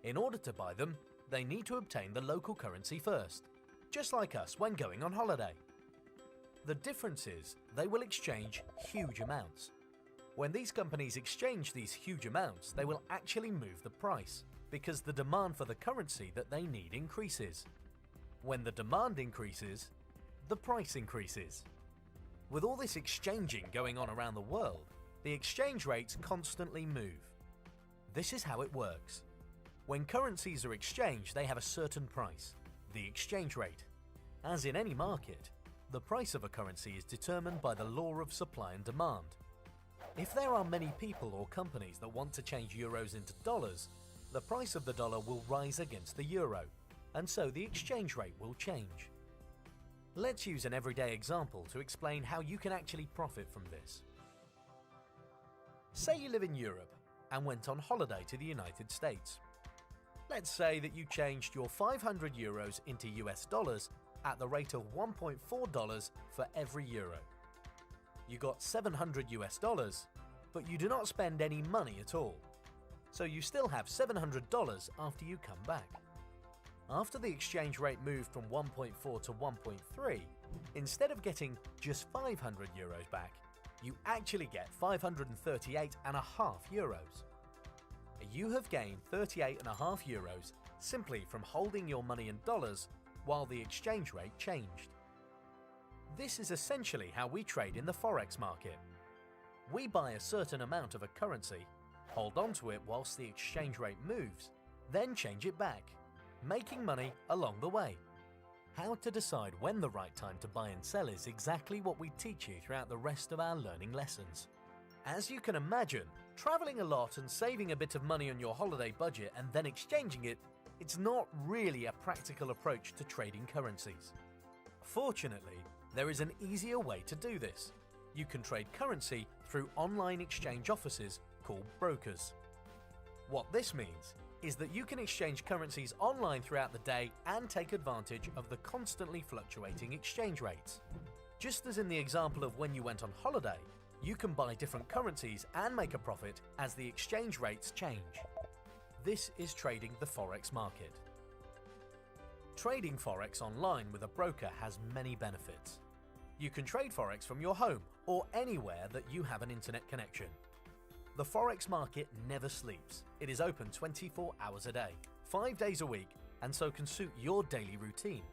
In order to buy them, they need to obtain the local currency first, just like us when going on holiday. The difference is they will exchange huge amounts. When these companies exchange these huge amounts, they will actually move the price because the demand for the currency that they need increases. When the demand increases, the price increases. With all this exchanging going on around the world, the exchange rates constantly move. This is how it works. When currencies are exchanged, they have a certain price, the exchange rate. As in any market, the price of a currency is determined by the law of supply and demand. If there are many people or companies that want to change euros into dollars, the price of the dollar will rise against the euro, and so the exchange rate will change. Let's use an everyday example to explain how you can actually profit from this. Say you live in Europe and went on holiday to the United States. Let's say that you changed your 500 euros into US dollars at the rate of $1.4 for every euro. You got 700 US dollars, but you do not spend any money at all. So you still have $700 after you come back. After the exchange rate moved from 1.4 to 1.3, instead of getting just 500 euros back, you actually get 538.5 euros. You have gained 38.5 euros simply from holding your money in dollars while the exchange rate changed. This is essentially how we trade in the Forex market. We buy a certain amount of a currency, hold on to it whilst the exchange rate moves, then change it back, making money along the way. How to decide when the right time to buy and sell is exactly what we teach you throughout the rest of our learning lessons. As you can imagine, traveling a lot and saving a bit of money on your holiday budget and then exchanging it, it's not really a practical approach to trading currencies. Fortunately, there is an easier way to do this. You can trade currency through online exchange offices called brokers. What this means is that you can exchange currencies online throughout the day and take advantage of the constantly fluctuating exchange rates. Just as in the example of when you went on holiday, you can buy different currencies and make a profit as the exchange rates change. This is trading the Forex market. Trading Forex online with a broker has many benefits. You can trade Forex from your home or anywhere that you have an internet connection. The Forex market never sleeps. It is open 24 hours a day, 5 days a week, and so can suit your daily routine.